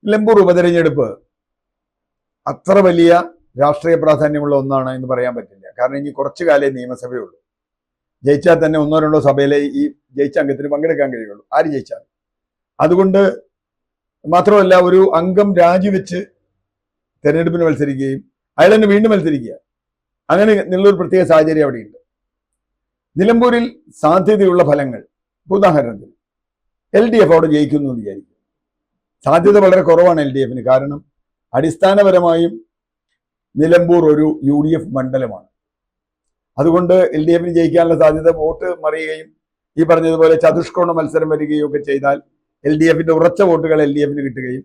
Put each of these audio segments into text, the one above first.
നിലമ്പൂർ ഉപതെരഞ്ഞെടുപ്പ് അത്ര വലിയ രാഷ്ട്രീയ പ്രാധാന്യമുള്ള ഒന്നാണ് എന്ന് പറയാൻ പറ്റില്ല. കാരണം ഇനി കുറച്ചു കാലേ നിയമസഭയുള്ളൂ. ജയിച്ചാൽ തന്നെ ഒന്നോ രണ്ടോ സഭയിലെ ഈ ജയിച്ച അംഗത്തിന് പങ്കെടുക്കാൻ കഴിയുള്ളൂ, ആര് ജയിച്ചാൽ. അതുകൊണ്ട് മാത്രമല്ല, ഒരു അംഗം രാജിവെച്ച് തെരഞ്ഞെടുപ്പിന് മത്സരിക്കുകയും അയാൾ തന്നെ വീണ്ടും മത്സരിക്കുക, അങ്ങനെ ഉള്ളൊരു പ്രത്യേക സാഹചര്യം അവിടെയുണ്ട്. നിലമ്പൂരിൽ സാധ്യതയുള്ള ഫലങ്ങൾ, ഉദാഹരണത്തിന് LDF അവിടെ ജയിക്കുന്നു എന്ന് വിചാരിക്കും. സാധ്യത വളരെ കുറവാണ് LDFന്. കാരണം അടിസ്ഥാനപരമായും നിലമ്പൂർ ഒരു UDF മണ്ഡലമാണ്. അതുകൊണ്ട് LDFന് ജയിക്കാനുള്ള സാധ്യത, വോട്ട് മറിയുകയും ഈ പറഞ്ഞതുപോലെ ചതുഷ്കോണ മത്സരം വരികയും ഒക്കെ ചെയ്താൽ LDFന്റെ ഉറച്ച വോട്ടുകൾ LDFന് കിട്ടുകയും,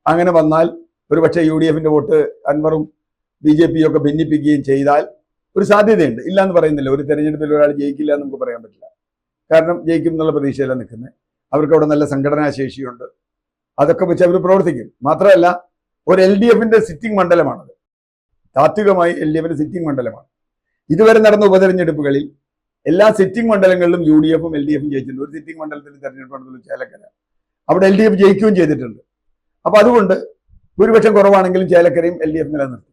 അങ്ങനെ വന്നാൽ ഒരുപക്ഷെ UDFന്റെ വോട്ട് അൻവറും BJPയും ഒക്കെ ഭിന്നിപ്പിക്കുകയും ചെയ്താൽ ഒരു സാധ്യതയുണ്ട്. ഇല്ല എന്ന് പറയുന്നില്ല. ഒരു തെരഞ്ഞെടുപ്പിൽ ഒരാൾ ജയിക്കില്ല എന്ന് നമുക്ക് പറയാൻ പറ്റില്ല. കാരണം ജയിക്കും എന്നുള്ള പ്രതീക്ഷയിലാണ് നിൽക്കുന്നത്. അവർക്ക് അവിടെ നല്ല സംഘടനാ ശേഷിയുണ്ട്. അതൊക്കെ വെച്ച് അവർ പ്രവർത്തിക്കും. മാത്രമല്ല, ഒരു LDFന്റെ സിറ്റിംഗ് മണ്ഡലമാണത്. താത്വികമായി LDFന്റെ സിറ്റിംഗ് മണ്ഡലമാണ്. ഇതുവരെ നടന്ന ഉപതെരഞ്ഞെടുപ്പുകളിൽ എല്ലാ സിറ്റിംഗ് മണ്ഡലങ്ങളിലും UDFും LDFും ജയിച്ചിട്ടുണ്ട്. ഒരു സിറ്റിംഗ് മണ്ഡലത്തിൽ തെരഞ്ഞെടുപ്പ് നടന്നത് ചേലക്കര, അവിടെ LDF ജയിക്കുകയും ചെയ്തിട്ടുണ്ട്. അപ്പൊ അതുകൊണ്ട് ഭൂരിപക്ഷം കുറവാണെങ്കിലും ചേലക്കരയും LDF നിലനിർത്തി.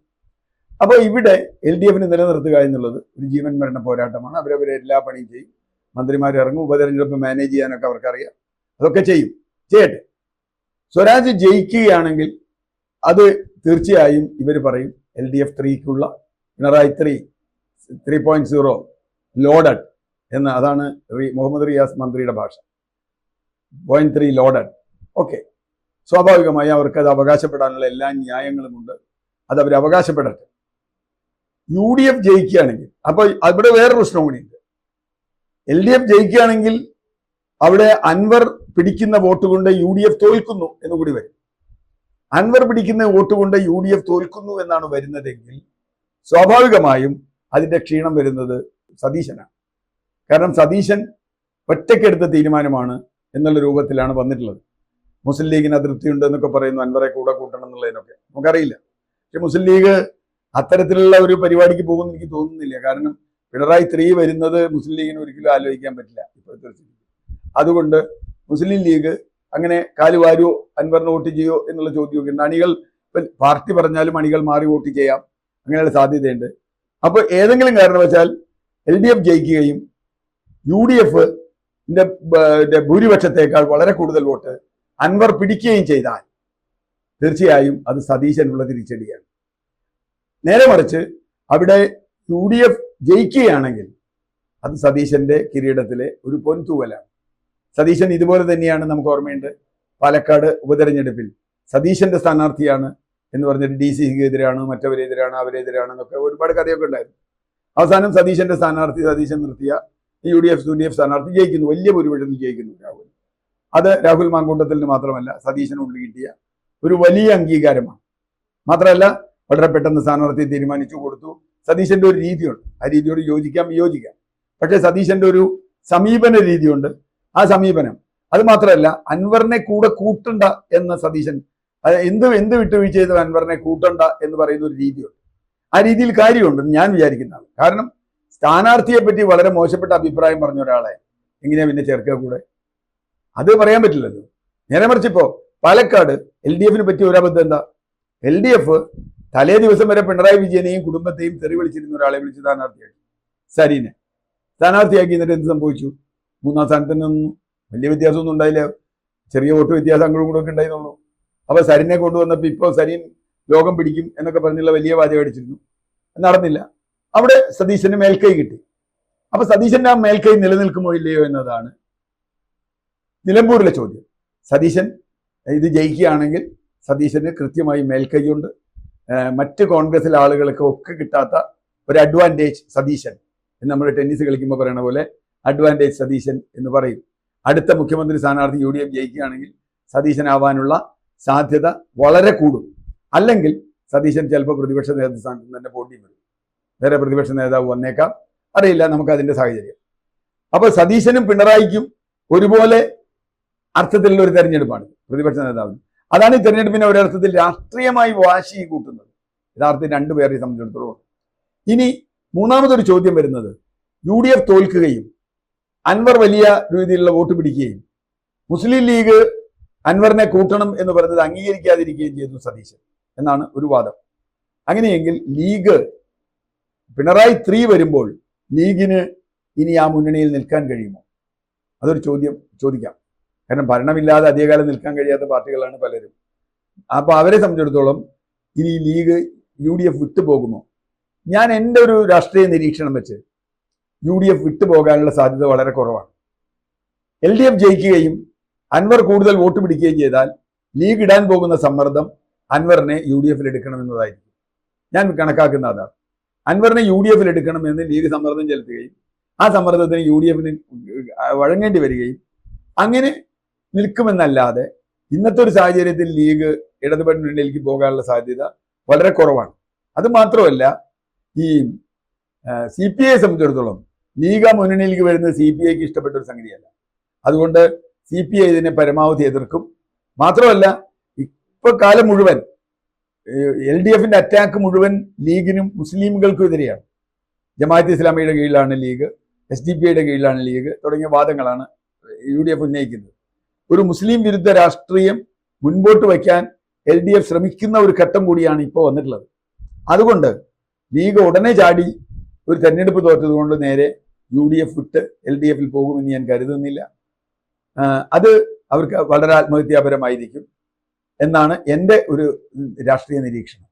അപ്പോൾ ഇവിടെ LDFന് നിലനിർത്തുക എന്നുള്ളത് ഒരു ജീവൻ മരണ പോരാട്ടമാണ്. അവരവരെ എല്ലാ പണിയും ചെയ്യും. മന്ത്രിമാർ ഇറങ്ങും, ഉപതെരഞ്ഞെടുപ്പ് മാനേജ് ചെയ്യാനൊക്കെ അവർക്കറിയാം. അതൊക്കെ ചെയ്യട്ടെ. സ്വരാജ് ജയിക്കുകയാണെങ്കിൽ അത് തീർച്ചയായും ഇവർ പറയും LDF 3ക്കുള്ള പിണറായി 3.0 ലോഡഡ് എന്ന്. അതാണ് മുഹമ്മദ് റിയാസ് മന്ത്രിയുടെ ഭാഷ. 0.3 ലോഡഡ്. ഓക്കെ, സ്വാഭാവികമായി അവർക്ക് അത് അവകാശപ്പെടാനുള്ള എല്ലാ ന്യായങ്ങളുമുണ്ട്. അത് അവർ അവകാശപ്പെടട്ടെ. UDF ജയിക്കുകയാണെങ്കിൽ, അപ്പൊ അവിടെ വേറെ പ്രശ്നം കൂടിയുണ്ട്. LDF ജയിക്കുകയാണെങ്കിൽ അവിടെ അൻവർ പിടിക്കുന്ന വോട്ട് കൊണ്ട് UDF തോൽക്കുന്നു എന്ന് കൂടി വരും. അൻവർ പിടിക്കുന്ന വോട്ട് കൊണ്ട് UDF തോൽക്കുന്നു എന്നാണ് വരുന്നതെങ്കിൽ സ്വാഭാവികമായും അതിന്റെ ക്ഷീണം വരുന്നത് സതീശനാണ്. കാരണം സതീശൻ ഒറ്റയ്ക്കെടുത്ത തീരുമാനമാണ് എന്നുള്ള രൂപത്തിലാണ് വന്നിട്ടുള്ളത്. മുസ്ലിം ലീഗിന് അതൃപ്തിയുണ്ട് എന്നൊക്കെ പറയുന്നു, അൻവറെ കൂടെ കൂട്ടണം എന്നുള്ളതിനൊക്കെ നമുക്കറിയില്ല. പക്ഷെ മുസ്ലിം ലീഗ് അത്തരത്തിലുള്ള ഒരു പരിപാടിക്ക് പോകുമെന്ന് എനിക്ക് തോന്നുന്നില്ല. കാരണം പിണറായി 3 വരുന്നത് മുസ്ലിം ലീഗിന് ഒരിക്കലും ആലോചിക്കാൻ പറ്റില്ല ഇപ്പോഴത്തെ സ്ഥിതി. അതുകൊണ്ട് മുസ്ലിം ലീഗ് അങ്ങനെ കാലുവാരോ അൻവറിന് വോട്ട് ചെയ്യോ എന്നുള്ള ചോദ്യമൊക്കെ ഉണ്ട്. അണികൾ പാർട്ടി പറഞ്ഞാലും അണികൾ മാറി വോട്ട് ചെയ്യാം, അങ്ങനെയുള്ള സാധ്യതയുണ്ട്. അപ്പോൾ ഏതെങ്കിലും കാരണവശാൽ LDF ജയിക്കുകയും UDFന്റെ ഭൂരിപക്ഷത്തേക്കാൾ വളരെ കൂടുതൽ വോട്ട് അൻവർ പിടിക്കുകയും ചെയ്താൽ തീർച്ചയായും അത് സതീശനുള്ള തിരിച്ചടിയാണ്. നേരെ മറിച്ച് അവിടെ UDF ജയിക്കുകയാണെങ്കിൽ അത് സതീശന്റെ കിരീടത്തിലെ ഒരു പൊൻതൂവലാണ്. സതീശൻ ഇതുപോലെ തന്നെയാണ്, നമുക്ക് ഓർമ്മയുണ്ട്, പാലക്കാട് ഉപതെരഞ്ഞെടുപ്പിൽ സതീശന്റെ സ്ഥാനാർത്ഥിയാണ് എന്ന് പറഞ്ഞിട്ട് DCക്ക് എതിരാണ്, മറ്റവരെതിരാണ്, അവരെതിരാണ് എന്നൊക്കെ ഒരുപാട് കഥയൊക്കെ ഉണ്ടായിരുന്നു. അവസാനം സതീശന്റെ സ്ഥാനാർത്ഥി, സതീശൻ നിർത്തിയ UDF സ്ഥാനാർത്ഥി ജയിക്കുന്നു, വലിയ ഭൂരിപക്ഷത്തിൽ ജയിക്കുന്നു രാഹുൽ. അത് രാഹുൽ മാങ്കൂട്ടത്തിന് മാത്രമല്ല സതീശനുള്ളിൽ കിട്ടിയ ഒരു വലിയ അംഗീകാരമാണ്. മാത്രമല്ല വളരെ പെട്ടെന്ന് സ്ഥാനാർത്ഥി തീരുമാനിച്ചു കൊടുത്തു. സതീശന്റെ ഒരു രീതിയുണ്ട്, ആ രീതിയോട് യോജിക്കാം വിയോജിക്കാം. പക്ഷേ സതീശന്റെ ഒരു സമീപന രീതിയുണ്ട്. ആ സമീപനം അത് മാത്രമല്ല, അൻവറിനെ കൂടെ കൂട്ടണ്ട എന്ന സതീശൻ എന്ത് വിട്ടുവീഴ്ച ചെയ്ത അൻവറിനെ കൂട്ടണ്ട എന്ന് പറയുന്ന ഒരു രീതിയുണ്ട്. ആ രീതിയിൽ കാര്യമുണ്ടെന്ന് ഞാൻ വിചാരിക്കുന്നതാണ്. കാരണം സ്ഥാനാർത്ഥിയെ പറ്റി വളരെ മോശപ്പെട്ട അഭിപ്രായം പറഞ്ഞ ഒരാളെ എങ്ങനെയാ പിന്നെ ചേർക്കുക കൂടെ? അത് പറയാൻ പറ്റില്ലല്ലോ. നേരെ മറിച്ച് ഇപ്പോ പാലക്കാട് LDFന് പറ്റിയ ഒരു അബദ്ധം എന്താ? LDF തലേ ദിവസം വരെ പിണറായി വിജയനെയും കുടുംബത്തെയും തെറി വിളിച്ചിരുന്ന ഒരാളെ വിളിച്ച് സ്ഥാനാർത്ഥിയാക്കി, സരീനെ സ്ഥാനാർത്ഥിയാക്കി. എന്നിട്ട് എന്ത് സംഭവിച്ചു? 3ാം സ്ഥാനത്തിനൊന്നും വലിയ വ്യത്യാസമൊന്നും ഉണ്ടായില്ല, ചെറിയ വോട്ട് വ്യത്യാസം അങ്ങോട്ടും കൂടെ ഒക്കെ ഉണ്ടായിരുന്നുള്ളൂ. അപ്പൊ സരീനെ കൊണ്ടുവന്നപ്പോൾ ഇപ്പോൾ സരീൻ ലോകം പിടിക്കും എന്നൊക്കെ പറഞ്ഞുള്ള വലിയ വാചകം അടിച്ചിരുന്നു, നടന്നില്ല. അവിടെ സതീശന് മേൽക്കൈ കിട്ടി. അപ്പൊ സതീശന്റെ ആ മേൽക്കൈ നിലനിൽക്കുമോ ഇല്ലയോ എന്നതാണ് നിലമ്പൂരിലെ ചോദ്യം. സതീശൻ ഇത് ജയിക്കുകയാണെങ്കിൽ സതീശന് കൃത്യമായി മേൽക്കൈയുണ്ട്. മറ്റ് കോൺഗ്രസിലെ ആളുകൾക്ക് ഒക്കെ കിട്ടാത്ത ഒരു അഡ്വാൻറ്റേജ് സതീശൻ എന്ന് നമ്മൾ ടെന്നീസ് കളിക്കുമ്പോൾ പറയുന്ന പോലെ അഡ്വാൻറ്റേജ് സതീശൻ എന്ന് പറയും. അടുത്ത മുഖ്യമന്ത്രി സ്ഥാനാർത്ഥി UDF ജയിക്കുകയാണെങ്കിൽ സതീശനാവാനുള്ള സാധ്യത വളരെ കൂടും. അല്ലെങ്കിൽ സതീശൻ ചിലപ്പോൾ പ്രതിപക്ഷ നേതൃസ്ഥാനത്ത് തന്നെ പോണ്ടി വരും. വേറെ പ്രതിപക്ഷ നേതാവ് വന്നേക്കാം, അറിയില്ല, നമുക്ക് അതിന്റെ സാഹചര്യം. അപ്പൊ സതീശനും പിണറായിക്കും ഒരുപോലെ അർത്ഥത്തിലുള്ള ഒരു തെരഞ്ഞെടുപ്പാണ് പ്രതിപക്ഷ നേതാവിന്. അതാണ് ഈ തെരഞ്ഞെടുപ്പിനെ ഒരർത്ഥത്തിൽ രാഷ്ട്രീയമായി വാശി കൂട്ടുന്നത്. യഥാർത്ഥത്തിൽ രണ്ടുപേരെ സംബന്ധിച്ചിടത്തോളം. ഇനി മൂന്നാമതൊരു ചോദ്യം വരുന്നത്, UDF തോൽക്കുകയും അൻവർ വലിയ രീതിയിലുള്ള വോട്ട് പിടിക്കുകയും മുസ്ലിം ലീഗ് അൻവറിനെ കൂട്ടണം എന്ന് പറഞ്ഞത് അംഗീകരിക്കാതിരിക്കുകയും ചെയ്തു സതീശൻ എന്നാണ് ഒരു വാദം. അങ്ങനെയെങ്കിൽ ലീഗ് പിണറായി 3 വരുമ്പോൾ ലീഗിന് ഇനി ആ മുന്നണിയിൽ നിൽക്കാൻ കഴിയുമോ? അതൊരു ചോദിക്കാം. കാരണം ഭരണമില്ലാതെ അധികകാലം നിൽക്കാൻ കഴിയാത്ത പാർട്ടികളാണ് പലരും. അപ്പൊ അവരെ സംബന്ധിച്ചിടത്തോളം ഇനി ലീഗ് UDF വിട്ടുപോകുമോ? ഞാൻ എൻ്റെ ഒരു രാഷ്ട്രീയ നിരീക്ഷണം വെച്ച് UDF വിട്ടുപോകാനുള്ള സാധ്യത വളരെ കുറവാണ്. LDF ജയിക്കുകയും അൻവർ കൂടുതൽ വോട്ട് പിടിക്കുകയും ചെയ്താൽ ലീഗ് ഇടാൻ പോകുന്ന സമ്മർദ്ദം അൻവറിനെ UDFൽ എടുക്കണമെന്നതായിരിക്കും. ഞാൻ കണക്കാക്കുന്ന അതാണ്. അൻവറിനെ UDFൽ എടുക്കണമെന്ന് ലീഗ് സമ്മർദ്ദം ചെലുത്തുകയും ആ സമ്മർദ്ദത്തിന് UDFന് വഴങ്ങേണ്ടി വരികയും അങ്ങനെ നിൽക്കുമെന്നല്ലാതെ ഇന്നത്തെ ഒരു സാഹചര്യത്തിൽ ലീഗ് ഇടതുപക്ഷ മുന്നണിയിലേക്ക് പോകാനുള്ള സാധ്യത വളരെ കുറവാണ്. അത് മാത്രമല്ല, ഈ CPI സംബന്ധിച്ചിടത്തോളം ലീഗ് മുന്നണിയിലേക്ക് വരുന്നത് CPIക്ക് ഇഷ്ടപ്പെട്ട ഒരു സംഗതിയല്ല. അതുകൊണ്ട് CPI ഇതിനെ പരമാവധി എതിർക്കും. മാത്രമല്ല, ഇപ്പൊ കാലം മുഴുവൻ LDFന്റെ അറ്റാക്ക് മുഴുവൻ ലീഗിനും മുസ്ലിമുകൾക്കും എതിരെയാണ്. ജമാഅത്ത് ഇസ്ലാമിയുടെ കീഴിലാണ് ലീഗ്, SDPIയുടെ കീഴിലാണ് ലീഗ് തുടങ്ങിയ വാദങ്ങളാണ് UDF ഉന്നയിക്കുന്നത്. ഒരു മുസ്ലിം വിരുദ്ധ രാഷ്ട്രീയം മുൻപോട്ട് വയ്ക്കാൻ LDF ശ്രമിക്കുന്ന ഒരു ഘട്ടം കൂടിയാണ് ഇപ്പോൾ വന്നിട്ടുള്ളത്. അതുകൊണ്ട് ലീഗ് ഉടനെ ചാടി ഒരു തെരഞ്ഞെടുപ്പ് തോറ്റതുകൊണ്ട് നേരെ UDF വിട്ട് LDFൽ പോകുമെന്ന് ഞാൻ കരുതുന്നില്ല. അത് അവർക്ക് വളരെ ആത്മഹത്യാപരമായിരിക്കും എന്നാണ് എൻ്റെ ഒരു രാഷ്ട്രീയ നിരീക്ഷണം.